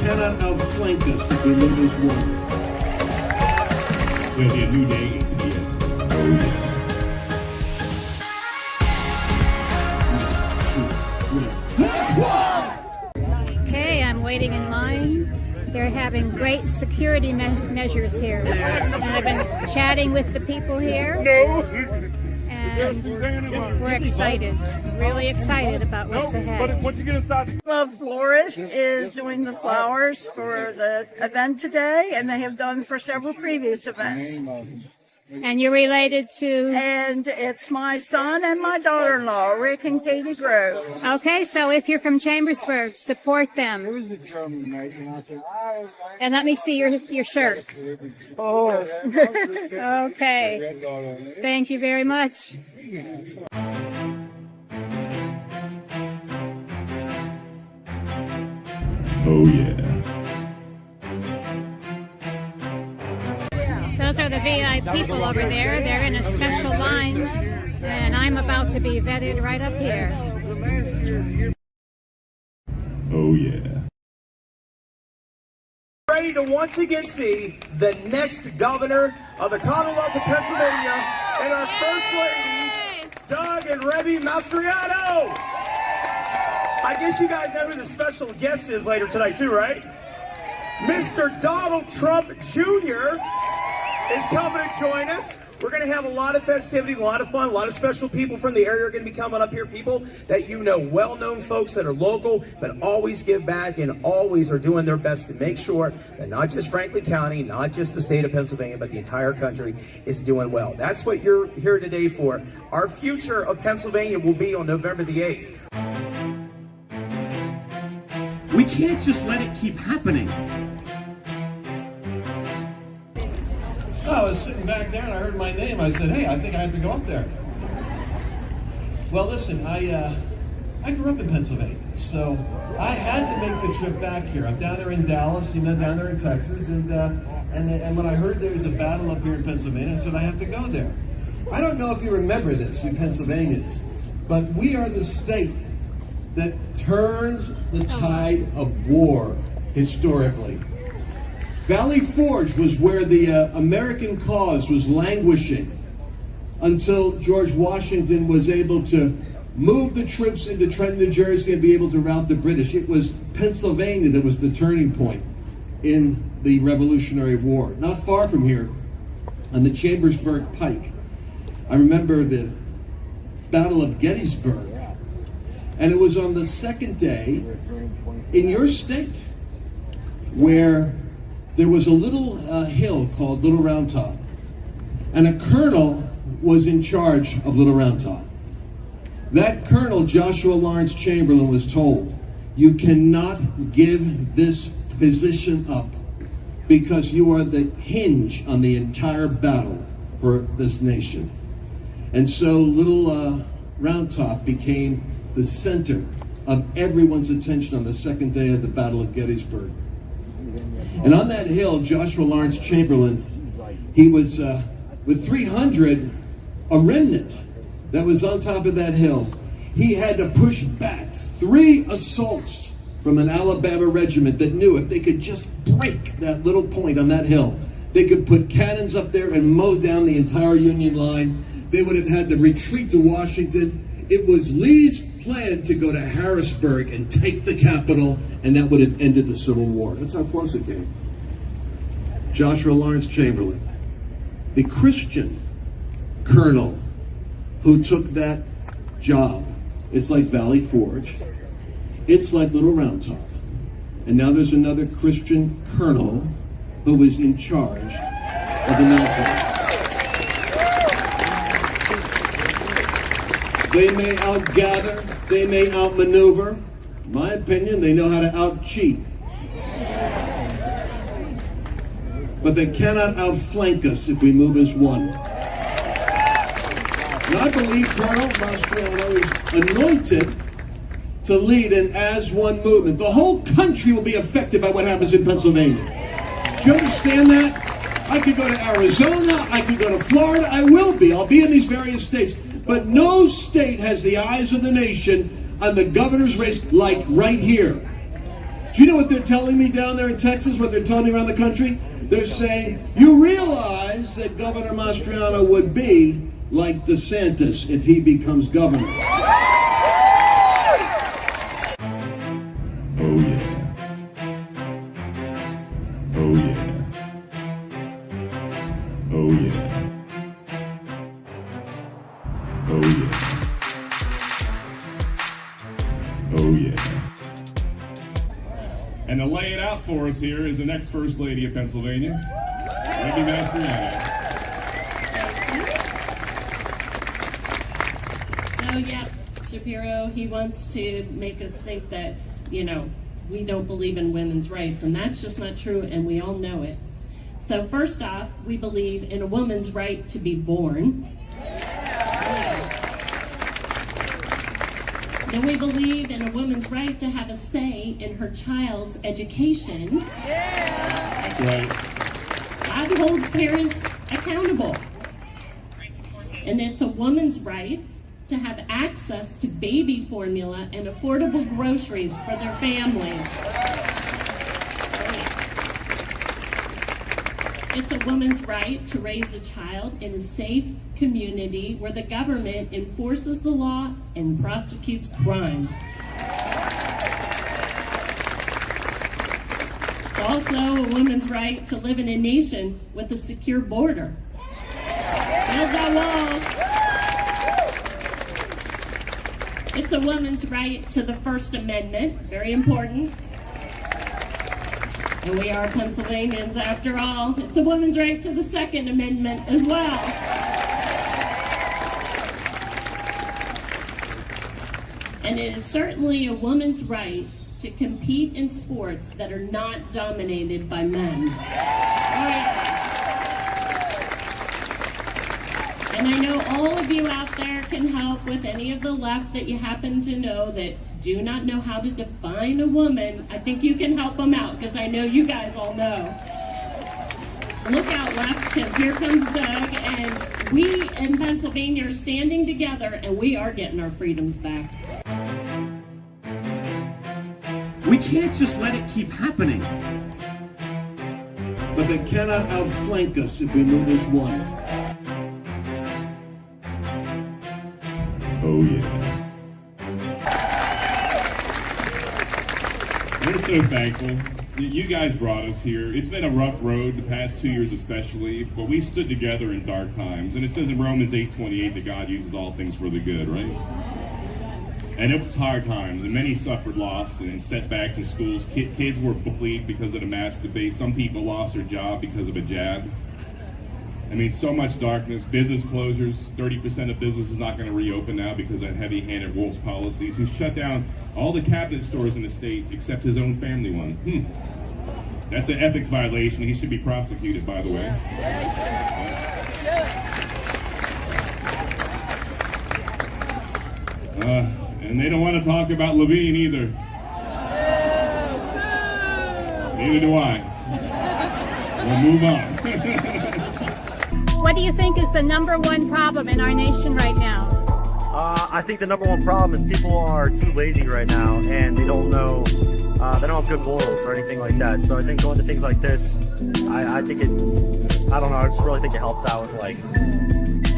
cannot outflank us if we move as one. There'll be a new day in PM. Oh, yeah. Okay, I'm waiting in line. They're having great security measures here. And I've been chatting with the people here. And we're excited, really excited about what's ahead. Love Florist is doing the flowers for the event today, and they have done for several previous events. And you're related to? And it's my son and my daughter-in-law, Rick and Katie Grove. Okay, so if you're from Chambersburg, support them. And let me see your shirt. Oh. Okay. Thank you very much. Oh, yeah. Those are the VIP people over there. They're in a special line, and I'm about to be vetted right up here. Oh, yeah. Ready to once again see the next governor of the Commonwealth of Pennsylvania and our First Lady, Doug and Rebby Mastriano. I guess you guys know who the special guest is later tonight too, right? Mr. Donald Trump Jr. is coming to join us. We're going to have a lot of festivities, a lot of fun, a lot of special people from the area are going to be coming up here. People that you know, well-known folks that are local, but always give back and always are doing their best to make sure that not just Franklin County, not just the state of Pennsylvania, but the entire country is doing well. That's what you're here today for. Our future of Pennsylvania will be on November the 8th. We can't just let it keep happening. I was sitting back there and I heard my name. I said, hey, I think I have to go up there. Well, listen, I grew up in Pennsylvania, so I had to make the trip back here. I'm down there in Dallas, down there in Texas, and when I heard there was a battle up here in Pennsylvania, I said, I have to go there. I don't know if you remember this, you Pennsylvanians, but we are the state that turns the tide of war historically. Valley Forge was where the American cause was languishing until George Washington was able to move the troops into Trenton, New Jersey and be able to rout the British. It was Pennsylvania that was the turning point in the Revolutionary War. Not far from here, on the Chambersburg Pike, I remember the Battle of Gettysburg. And it was on the second day in your state where there was a little hill called Little Round Top, and a colonel was in charge of Little Round Top. That colonel, Joshua Lawrence Chamberlain, was told, you cannot give this position up because you are the hinge on the entire battle for this nation. And so Little Round Top became the center of everyone's attention on the second day of the Battle of Gettysburg. And on that hill, Joshua Lawrence Chamberlain, he was with 300, a remnant that was on top of that hill. He had to push back 3 assaults from an Alabama regiment that knew if they could just break that little point on that hill, they could put cannons up there and mow down the entire Union line. They would have had to retreat to Washington. It was Lee's plan to go to Harrisburg and take the capital, and that would have ended the Civil War. That's how close it came. Joshua Lawrence Chamberlain, the Christian colonel who took that job. It's like Valley Forge. It's like Little Round Top. And now there's another Christian colonel who is in charge of the military. They may outgather, they may outmaneuver. In my opinion, they know how to out-cheat. But they cannot outflank us if we move as one. And I believe Colonel Mastriano is anointed to lead an as one movement. The whole country will be affected by what happens in Pennsylvania. Do you understand that? I could go to Arizona, I could go to Florida, I will be. I'll be in these various states. But no state has the eyes of the nation on the governor's race like right here. Do you know what they're telling me down there in Texas, what they're telling me around the country? They're saying, you realize that Governor Mastriano would be like DeSantis if he becomes governor. Oh yeah. Oh yeah. Oh yeah. Oh yeah. Oh yeah. And to lay it out for us here is the next First Lady of Pennsylvania, Rebby Mastriano. So, yeah, Shapiro, he wants to make us think that, you know, we don't believe in women's rights, and that's just not true, and we all know it. So, first off, we believe in a woman's right to be born. Then we believe in a woman's right to have a say in her child's education. That's right. God holds parents accountable. And it's a woman's right to have access to baby formula and affordable groceries for their families. It's a woman's right to raise a child in a safe community where the government enforces the law and prosecutes crime. It's also a woman's right to live in a nation with a secure border. Build that wall. It's a woman's right to the First Amendment, very important. And we are Pennsylvanians after all. It's a woman's right to the Second Amendment as well. And it is certainly a woman's right to compete in sports that are not dominated by men. And I know all of you out there can help with any of the left that you happen to know that do not know how to define a woman. I think you can help them out because I know you guys all know. Look out, left, because here comes Doug, and we in Pennsylvania are standing together, and we are getting our freedoms back. We can't just let it keep happening. But they cannot outflank us if we move as one. Oh yeah. We're so thankful. You guys brought us here. It's been a rough road the past 2 years especially, but we stood together in dark times. And it says in Romans 8:28 that God uses all things for the good, right? And it was hard times, and many suffered loss and setbacks in schools. Kids were bullied because of the mask debate. Some people lost their job because of a jab. I mean, so much darkness, business closures. 30% of business is not going to reopen now because of heavy-handed Wolf's policies. He shut down all the cabinet stores in the state except his own family one. That's an ethics violation. He should be prosecuted, by the way. And they don't want to talk about Levine either. Neither do I. We'll move on. What do you think is the #1 problem in our nation right now? I think the #1 problem is people are too lazy right now, and they don't know, they don't have good morals or anything like that. So I think going to things like this, I think it, I don't know, I just really think it helps out with like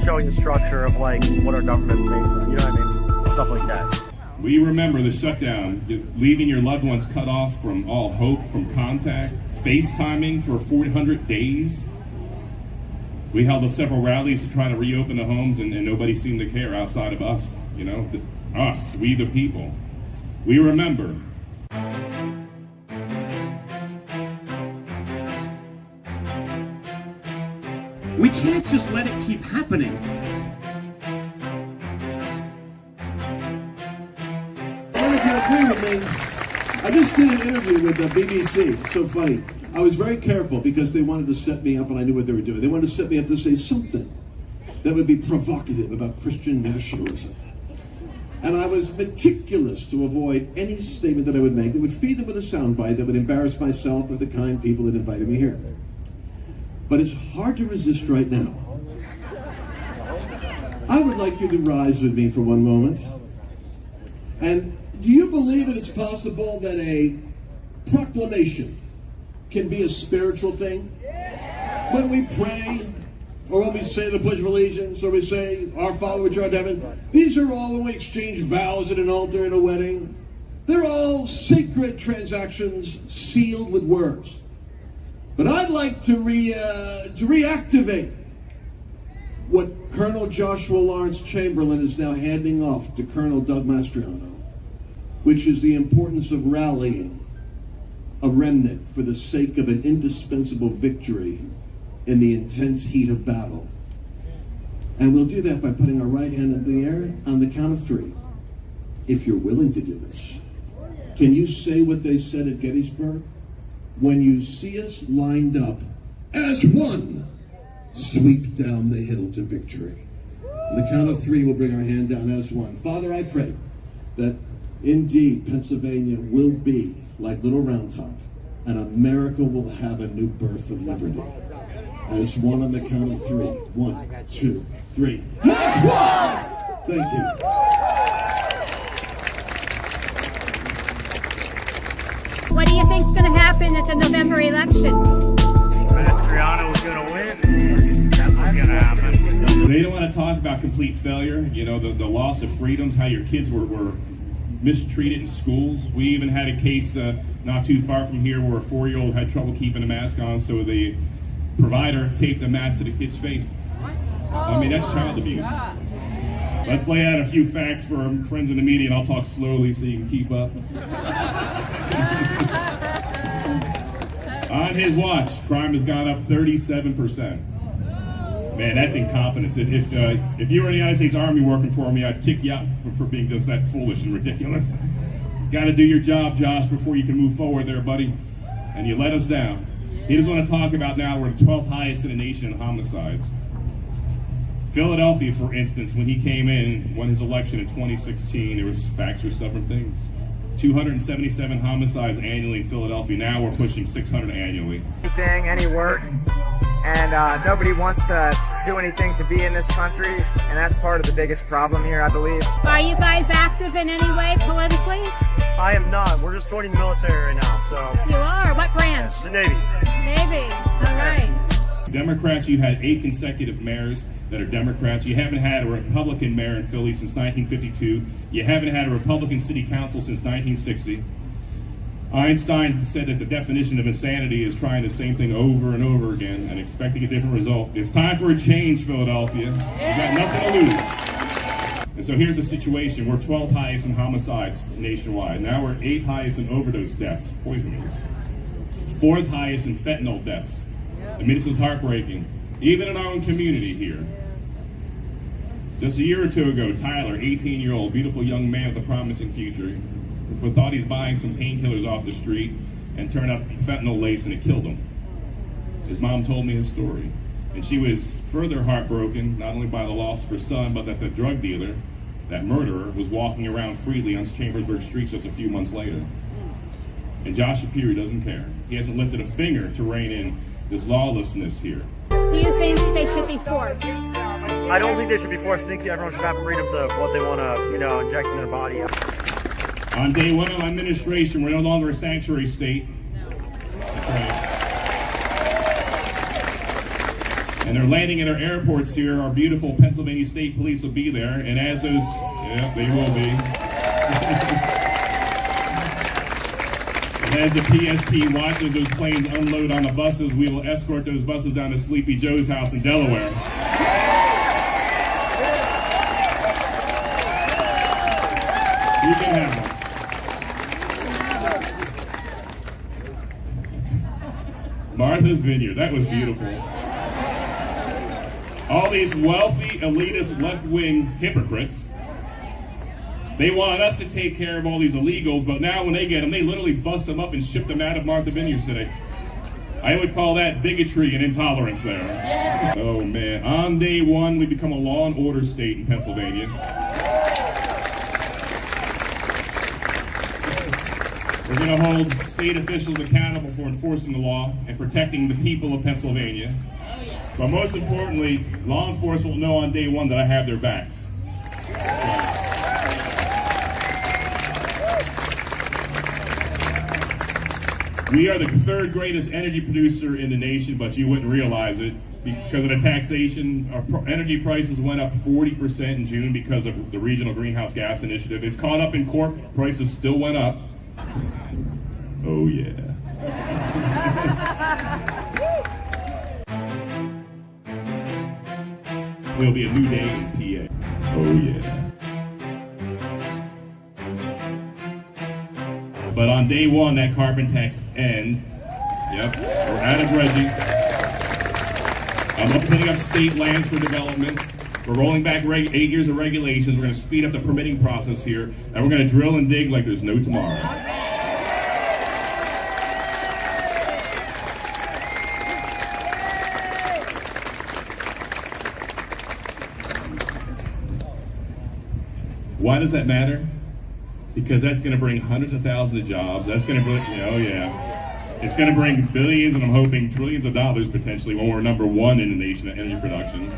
showing the structure of like what our government's made, you know what I mean? Stuff like that. We remember the shutdown, leaving your loved ones cut off from all hope, from contact, FaceTiming for 400 days. We held several rallies to try to reopen the homes, and nobody seemed to care outside of us, you know, us, we the people. We remember. We can't just let it keep happening. Well, if you agree with me, I just did an interview with the BBC. It's so funny. I was very careful because they wanted to set me up, and I knew what they were doing. They wanted to set me up to say something that would be provocative about Christian nationalism. And I was meticulous to avoid any statement that I would make that would feed them with a soundbite that would embarrass myself or the kind people that invited me here. But it's hard to resist right now. I would like you to rise with me for one moment. And do you believe that it's possible that a proclamation can be a spiritual thing. When we pray, or when we say the Pledge of Allegiance, or we say, Our Father which art in heaven, these are all when we exchange vows at an altar in a wedding. They're all sacred transactions sealed with words. But I'd like to reactivate what Colonel Joshua Lawrence Chamberlain is now handing off to Colonel Doug Mastriano, which is the importance of rallying a remnant for the sake of an indispensable victory in the intense heat of battle. And we'll do that by putting our right hand in the air on the count of 3. If you're willing to do this, can you say what they said at Gettysburg? When you see us lined up as one, sweep down the hill to victory. On the count of 3, we'll bring our hand down as one. Father, I pray that indeed Pennsylvania will be like Little Round Top, and America will have a new birth of liberty. As one on the count of 3. 1, 2, 3. As one! Thank you. What do you think's going to happen at the November election? Mastriano is going to win. That's what's going to happen. They don't want to talk about complete failure, you know, the loss of freedoms, how your kids were mistreated in schools. We even had a case not too far from here where a 4-year-old had trouble keeping a mask on, so the provider taped a mask to the kid's face. I mean, that's child abuse. Let's lay out a few facts for our friends in the media, and I'll talk slowly so you can keep up. On his watch, crime has gone up 37%. Man, that's incompetence. If you were in the United States Army working for me, I'd kick you out for being just that foolish and ridiculous. Got to do your job, Josh, before you can move forward there, buddy. And you let us down. He doesn't want to talk about now we're the 12th highest in the nation in homicides. Philadelphia, for instance, when he came in, won his election in 2016, there was facts for stubborn things. 277 homicides annually in Philadelphia. Now we're pushing 600 annually. Anything, any work, and nobody wants to do anything to be in this country, and that's part of the biggest problem here, I believe. Are you guys active in any way politically? I am not. We're just joining the military right now, so. You are? What branch? The Navy. Navy. All right. Democrats, you've had 8 consecutive mayors that are Democrats. You haven't had a Republican mayor in Philly since 1952. You haven't had a Republican city council since 1960. Einstein said that the definition of insanity is trying the same thing over and over again and expecting a different result. It's time for a change, Philadelphia. You've got nothing to lose. And so here's the situation. We're 12th highest in homicides nationwide. Now we're 8th highest in overdose deaths, poisonings. 4th highest in fentanyl deaths. I mean, this is heartbreaking. Even in our own community here. Just a year or 2 ago, Tyler, 18-year-old, beautiful young man with a promising future, thought he's buying some painkillers off the street and turned out to be fentanyl lace and it killed him. His mom told me his story. And she was further heartbroken, not only by the loss of her son, but that the drug dealer, that murderer, was walking around freely on Chambersburg streets just a few months later. And Josh Shapiro doesn't care. He hasn't lifted a finger to rein in this lawlessness here. Do you think they should be forced? I don't think they should be forced. I think everyone should have freedom to what they want to, inject in their body. On day 1 of my administration, we're no longer a sanctuary state. That's right. And they're landing at our airports here. Our beautiful Pennsylvania State Police will be there. And as those, yeah, they will be. And as the PSP watches those planes unload on the buses, we will escort those buses down to Sleepy Joe's house in Delaware. You can have one. Martha's Vineyard, that was beautiful. All these wealthy, elitist, left-wing hypocrites, they want us to take care of all these illegals, but now when they get them, they literally bust them up and ship them out of Martha's Vineyard today. I would call that bigotry and intolerance there. Oh man, on day 1, we become a law and order state in Pennsylvania. We're going to hold state officials accountable for enforcing the law and protecting the people of Pennsylvania. But most importantly, law enforcement will know on day 1 that I have their backs. We are the third greatest energy producer in the nation, but you wouldn't realize it. Because of the taxation, our energy prices went up 40% in June because of the regional greenhouse gas initiative. It's caught up in court, prices still went up. Oh yeah. Will be a new day in PA. Oh yeah. But on day one, that carbon tax ends. Yep, we're out of Reggie. I'm opening up state lands for development. We're rolling back 8 years of regulations. We're going to speed up the permitting process here, and we're going to drill and dig like there's no tomorrow. Why does that matter? Because that's going to bring hundreds of thousands of jobs. That's going to bring, oh yeah. It's going to bring billions, and I'm hoping trillions of dollars potentially when we're number one in the nation at energy production.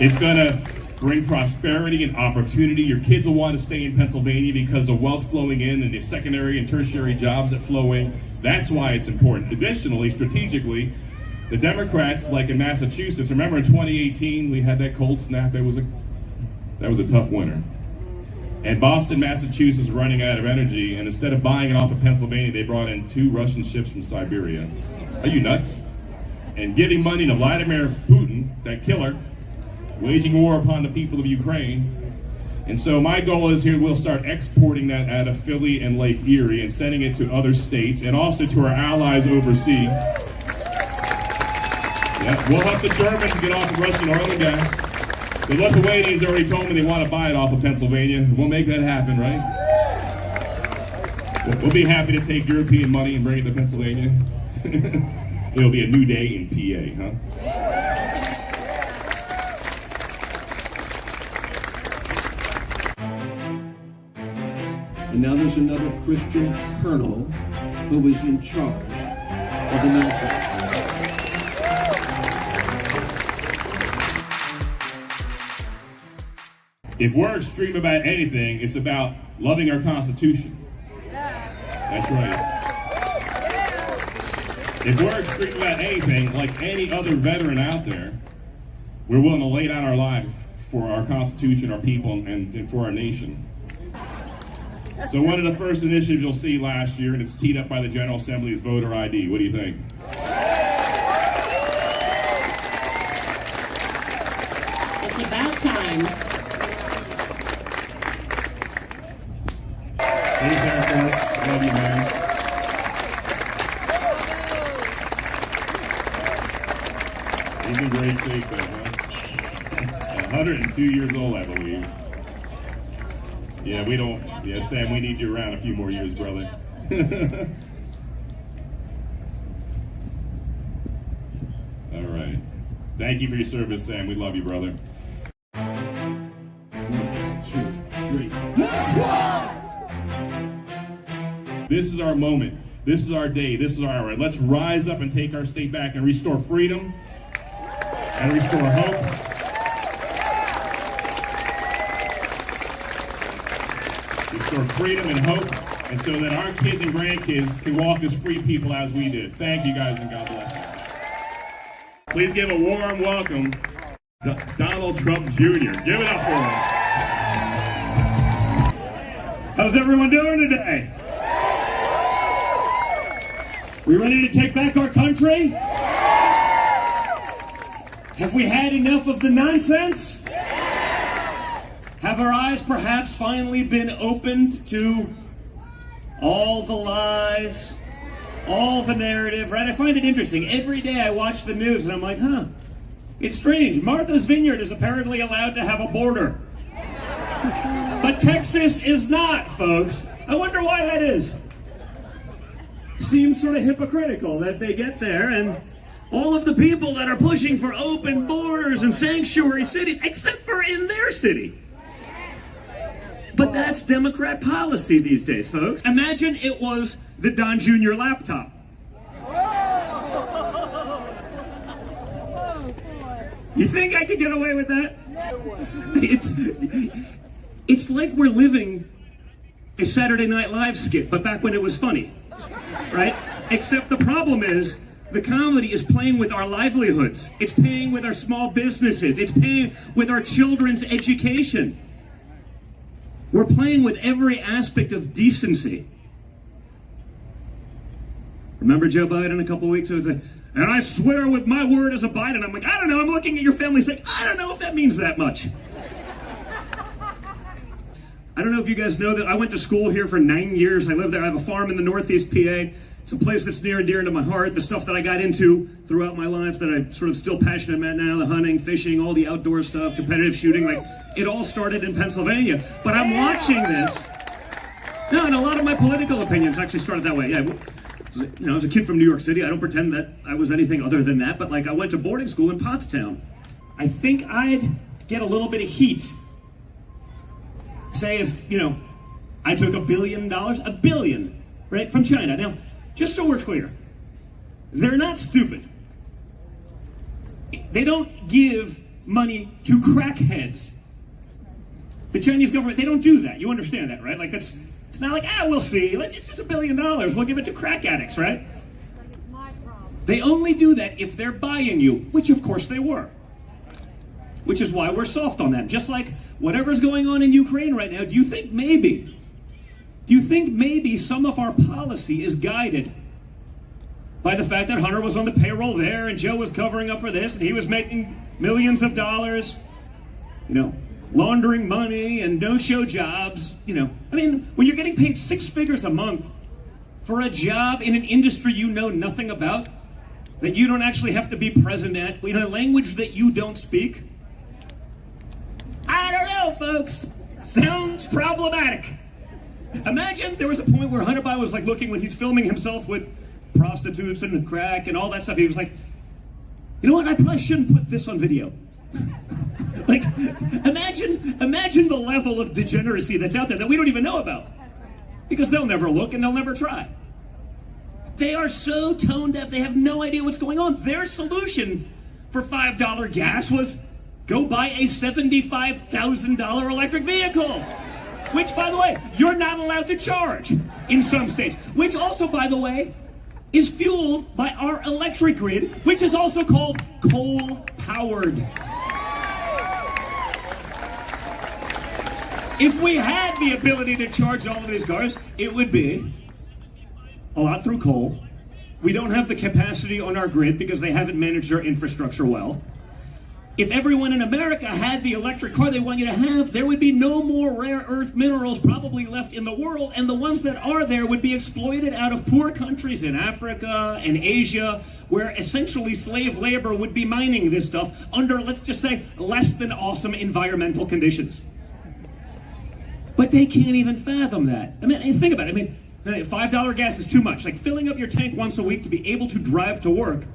It's going to bring prosperity and opportunity. Your kids will want to stay in Pennsylvania because the wealth flowing in and the secondary and tertiary jobs that flow in. That's why it's important. Additionally, strategically, the Democrats, like in Massachusetts, remember in 2018 we had that cold snap. That was a tough winter. And Boston, Massachusetts, running out of energy, and instead of buying it off of Pennsylvania, they brought in 2 Russian ships from Siberia. Are you nuts? And giving money to Vladimir Putin, that killer, waging war upon the people of Ukraine. And so my goal is here, we'll start exporting that out of Philly and Lake Erie and sending it to other states and also to our allies overseas. Yeah, we'll help the Germans get off of Russian oil and gas. The Lithuanians already told me they want to buy it off of Pennsylvania. We'll make that happen, right? We'll be happy to take European money and bring it to Pennsylvania. It'll be a new day in PA, huh? And now there's another Christian colonel who was in charge of the military. If we're extreme about anything, it's about loving our Constitution. That's right. If we're extreme about anything, like any other veteran out there, we're willing to lay down our life for our Constitution, our people, and for our nation. So one of the first initiatives you'll see last year, and it's teed up by the General Assembly, is voter ID. What do you think? It's about time. Hey there, folks. Love you, man. He's in great shape, though, huh? 102 years old, I believe. Yeah, yeah, Sam, we need you around a few more years, brother. All right. Thank you for your service, Sam. We love you, brother. 1, 2, 3. This is our moment. This is our day. This is our hour. Let's rise up and take our state back and restore freedom and restore hope. Restore freedom and hope, and so that our kids and grandkids can walk as free people as we did. Thank you guys, and God bless us. Please give a warm welcome to Donald Trump Jr. Give it up for him. How's everyone doing today? We ready to take back our country? Have we had enough of the nonsense? Have our eyes perhaps finally been opened to all the lies, all the narrative, right? I find it interesting. Every day I watch the news and I'm like, it's strange. Martha's Vineyard is apparently allowed to have a border. But Texas is not, folks. I wonder why that is. Seems sort of hypocritical that they get there and all of the people that are pushing for open borders and sanctuary cities, except for in their city. But that's Democrat policy these days, folks. Imagine it was the Don Jr. laptop. You think I could get away with that? It's like we're living a Saturday Night Live skit, but back when it was funny, right? Except the problem is, the comedy is playing with our livelihoods. It's paying with our small businesses. It's paying with our children's education. We're playing with every aspect of decency. Remember Joe Biden a couple weeks ago? And I swear with my word as a Biden. I'm like, I don't know. I'm looking at your family saying, I don't know if that means that much. I don't know if you guys know that I went to school here for 9 years. I lived there. I have a farm in the Northeast PA. It's a place that's near and dear to my heart. The stuff that I got into throughout my life that I'm sort of still passionate about now, the hunting, fishing, all the outdoor stuff, competitive shooting, like it all started in Pennsylvania. But I'm watching this. No, and a lot of my political opinions actually started that way. Yeah, you know, I was a kid from New York City. I don't pretend that I was anything other than that, but like I went to boarding school in Pottstown. I think I'd get a little bit of heat. Say if, you know, I took $1 billion, right, from China. Now, just so we're clear, they're not stupid. They don't give money to crackheads. The Chinese government, they don't do that. You understand that, right? Like it's not like, we'll see. It's just $1 billion. We'll give it to crack addicts, right? They only do that if they're buying you, which of course they were. Which is why we're soft on that. Just like whatever's going on in Ukraine right now, do you think maybe some of our policy is guided by the fact that Hunter was on the payroll there and Joe was covering up for this and he was making millions of dollars, you know, laundering money and no-show jobs, you know. I mean, when you're getting paid 6 figures a month for a job in an industry you know nothing about, that you don't actually have to be present at, in a language that you don't speak, I don't know, folks. Sounds problematic. Imagine there was a point where Hunter Biden was like looking when he's filming himself with prostitutes and crack and all that stuff. He was like, you know what? I probably shouldn't put this on video. Like, imagine the level of degeneracy that's out there that we don't even know about. Because they'll never look and they'll never try. They are so tone deaf, they have no idea what's going on. Their solution for $5 gas was go buy a $75,000 electric vehicle. Which, by the way, you're not allowed to charge in some states. Which also, by the way, is fueled by our electric grid, which is also called coal-powered. If we had the ability to charge all of these cars, it would be a lot through coal. We don't have the capacity on our grid because they haven't managed their infrastructure well. If everyone in America had the electric car they want you to have, there would be no more rare earth minerals probably left in the world, and the ones that are there would be exploited out of poor countries in Africa and Asia, where essentially slave labor would be mining this stuff under, let's just say, less than awesome environmental conditions. But they can't even fathom that. I mean, think about it. I mean, $5 gas is too much. Like filling up your tank once a week to be able to drive to work.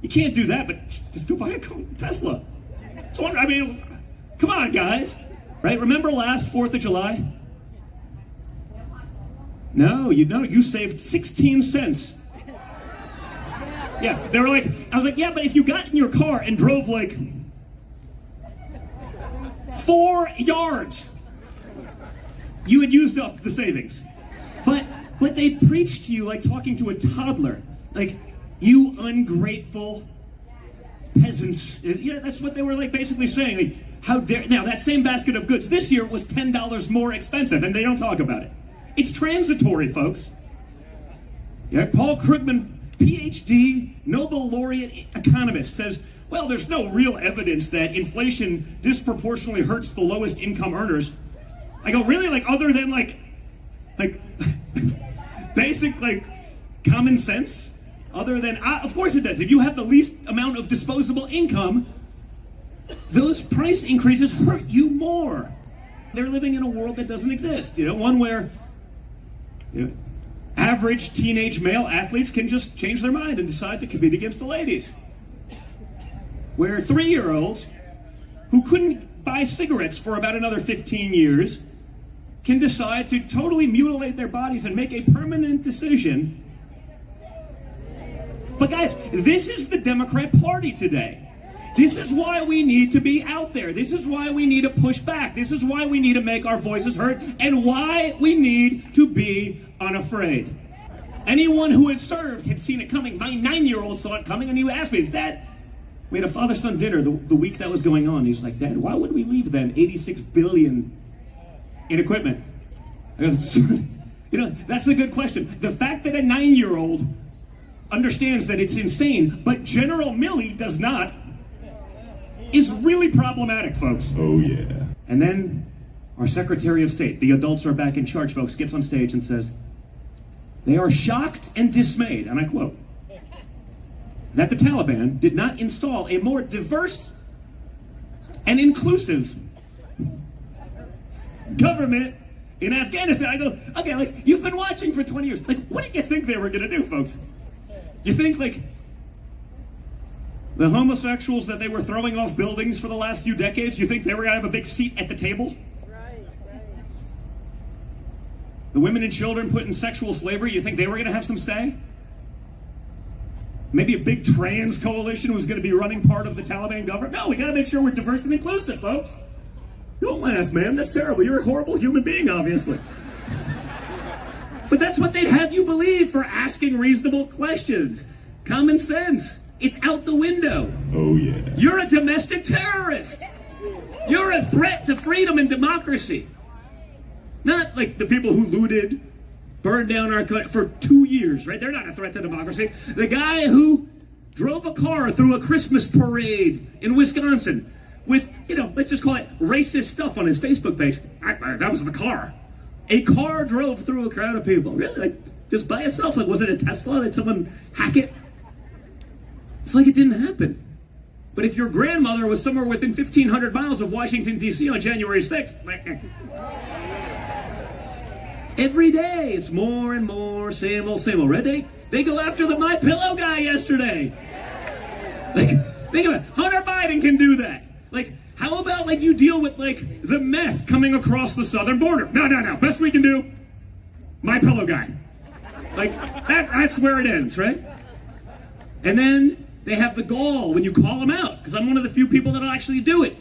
You can't do that, but just go buy a Tesla. So, I mean, come on, guys. Right? Remember last 4th of July? No, you saved 16 cents. Yeah, they were like, I was like, yeah, but if you got in your car and drove like 4 yards, you had used up the savings. But they preached to you like talking to a toddler. Like, you ungrateful peasants. Yeah, that's what they were like basically saying. Like, how dare, now that same basket of goods this year was $10 more expensive and they don't talk about it. It's transitory, folks. Yeah, Paul Krugman, PhD, Nobel laureate economist, says, well, there's no real evidence that inflation disproportionately hurts the lowest income earners. I go, really? Like, other than like basic like common sense? Other than, of course it does. If you have the least amount of disposable income, those price increases hurt you more. They're living in a world that doesn't exist. You know, one where average teenage male athletes can just change their mind and decide to compete against the ladies. Where 3-year-olds who couldn't buy cigarettes for about another 15 years can decide to totally mutilate their bodies and make a permanent decision. But guys, this is the Democrat Party today. This is why we need to be out there. This is why we need to push back. This is why we need to make our voices heard and why we need to be unafraid. Anyone who had served had seen it coming. My 9-year-old saw it coming, and he asked me, his dad, we had a father-son dinner the week that was going on. He's like, Dad, why would we leave them $86 billion in equipment? I go, you know, that's a good question. The fact that a 9-year-old understands that it's insane, but General Milley does not, is really problematic, folks. Oh, yeah. And then our Secretary of State, the adults are back in charge, folks, gets on stage and says, they are shocked and dismayed, and I quote, that the Taliban did not install a more diverse and inclusive government in Afghanistan. I go, okay, like, you've been watching for 20 years. Like, what did you think they were going to do, folks? You think, like, the homosexuals that they were throwing off buildings for the last few decades, you think they were going to have a big seat at the table? The women and children put in sexual slavery, you think they were going to have some say? Maybe a big trans coalition was going to be running part of the Taliban government? No, we got to make sure we're diverse and inclusive, folks. Don't laugh, man. That's terrible. You're a horrible human being, obviously. But that's what they'd have you believe for asking reasonable questions. Common sense. It's out the window. Oh, yeah. You're a domestic terrorist. You're a threat to freedom and democracy. Not like the people who looted, burned down our country for 2 years, right? They're not a threat to democracy. The guy who drove a car through a Christmas parade in Wisconsin with, you know, let's just call it racist stuff on his Facebook page. That was the car. A car drove through a crowd of people. Really? Like, just by itself? Like, was it a Tesla? Did someone hack it? It's like it didn't happen. But if your grandmother was somewhere within 1,500 miles of Washington, D.C. on January 6th, every day it's more and more, same old, right? They go after the My Pillow guy yesterday. Like, think about it. Hunter Biden can do that. Like, how about, like, you deal with, like, the meth coming across the southern border? No. Best we can do, My Pillow guy. Like, that's where it ends, right? And then they have the gall when you call them out, because I'm one of the few people that'll actually do it.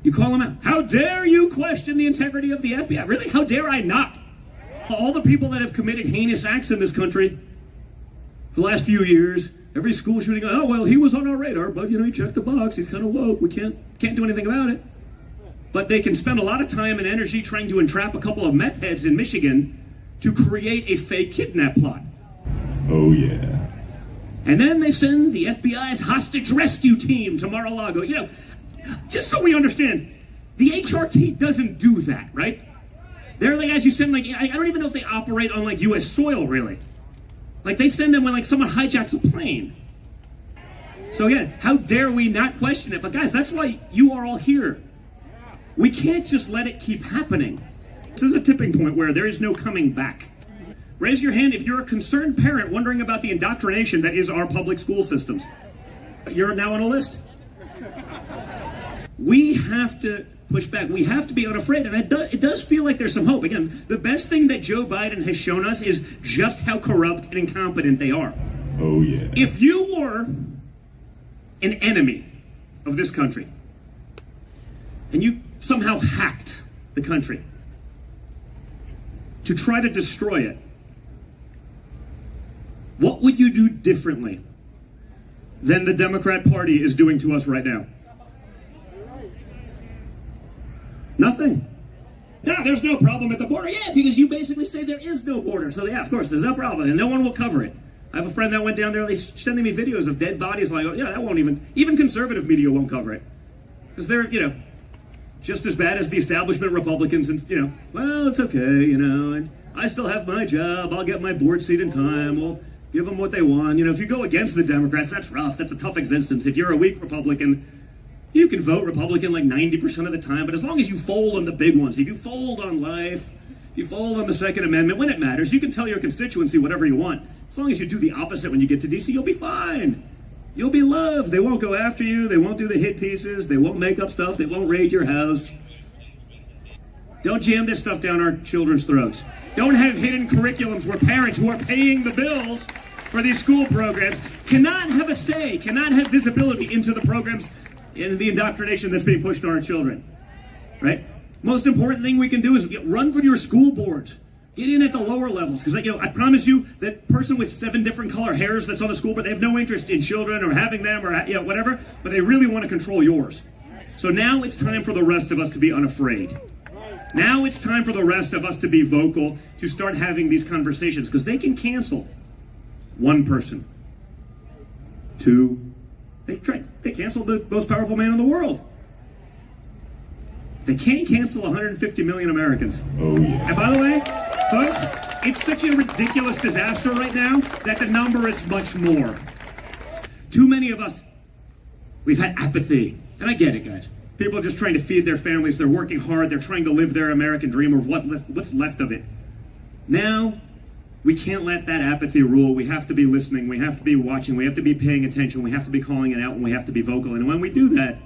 You call them out. How dare you question the integrity of the FBI? Really? How dare I not? All the people that have committed heinous acts in this country for the last few years, every school shooting, oh, well, he was on our radar, but, you know, he checked the box. He's kind of woke. We can't do anything about it. But they can spend a lot of time and energy trying to entrap a couple of meth heads in Michigan to create a fake kidnap plot. Oh, yeah. And then they send the FBI's hostage rescue team to Mar-a-Lago. You know, just so we understand, the HRT doesn't do that, right? They're the guys you send, like, I don't even know if they operate on, like, U.S. soil, really. Like, they send them when, like, someone hijacks a plane. So again, how dare we not question it? But guys, that's why you are all here. We can't just let it keep happening. This is a tipping point where there is no coming back. Raise your hand if you're a concerned parent wondering about the indoctrination that is our public school systems. You're now on a list. We have to push back. We have to be unafraid, and it does feel like there's some hope. Again, the best thing that Joe Biden has shown us is just how corrupt and incompetent they are. Oh, yeah. If you were an enemy of this country, and you somehow hacked the country to try to destroy it, what would you do differently than the Democrat Party is doing to us right now? Nothing. Yeah, there's no problem at the border. Yeah, because you basically say there is no border. So yeah, of course, there's no problem, and no one will cover it. I have a friend that went down there, they're sending me videos of dead bodies, like, oh, yeah, that won't even conservative media won't cover it. Because they're, you know, just as bad as the establishment Republicans, and, you know, well, it's okay, you know, and I still have my job, I'll get my board seat in time, we'll give them what they want. You know, if you go against the Democrats, that's rough, that's a tough existence. If you're a weak Republican, you can vote Republican like 90% of the time, but as long as you fold on the big ones, if you fold on life, if you fold on the Second Amendment, when it matters, you can tell your constituency whatever you want. As long as you do the opposite when you get to D.C., you'll be fine. You'll be loved. They won't go after you. They won't do the hit pieces. They won't make up stuff. They won't raid your house. Don't jam this stuff down our children's throats. Don't have hidden curriculums where parents who are paying the bills for these school programs cannot have a say, cannot have visibility into the programs and the indoctrination that's being pushed on our children, right? Most important thing we can do is run for your school boards. Get in at the lower levels, because I promise you that person with 7 different color hairs that's on the school, but they have no interest in children or having them or whatever, but they really want to control yours. So now it's time for the rest of us to be unafraid. Now it's time for the rest of us to be vocal, to start having these conversations, because they can cancel 1 person, 2. They canceled the most powerful man in the world. They can't cancel 150 million Americans. Oh, yeah. And by the way, folks, it's such a ridiculous disaster right now that the number is much more. Too many of us, we've had apathy. And I get it, guys. People are just trying to feed their families. They're working hard. They're trying to live their American dream, or what's left of it. Now, we can't let that apathy rule. We have to be listening. We have to be watching. We have to be paying attention. We have to be calling it out, and we have to be vocal. And when we do that,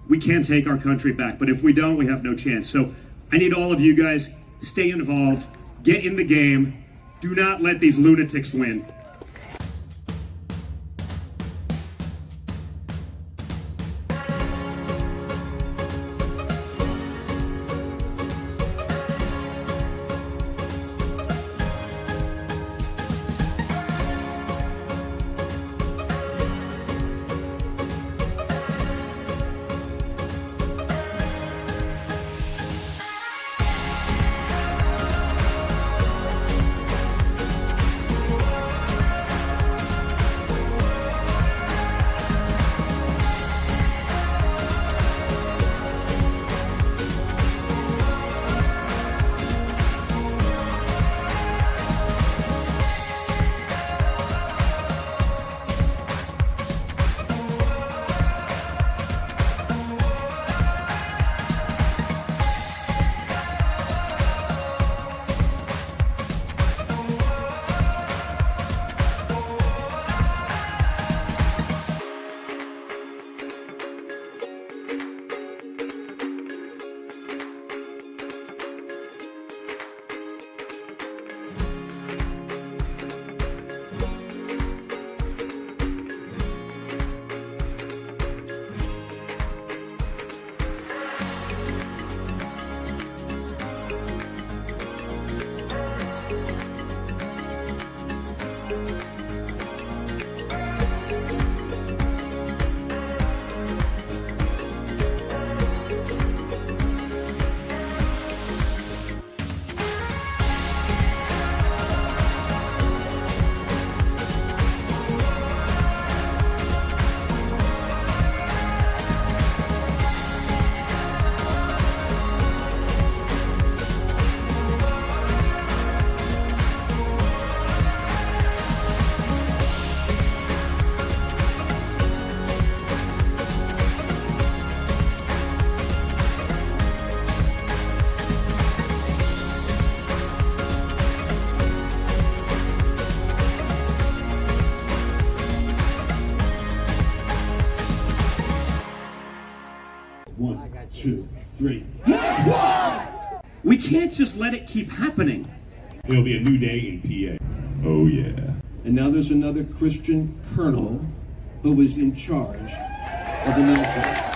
we can take our country back. But if we don't, we have no chance. So I need all of you guys, stay involved, get in the game. Do not let these lunatics win. One, two, three. We can't just let it keep happening. It'll be a new day in PA. Oh, yeah. And now there's another Christian colonel who was in charge of the military.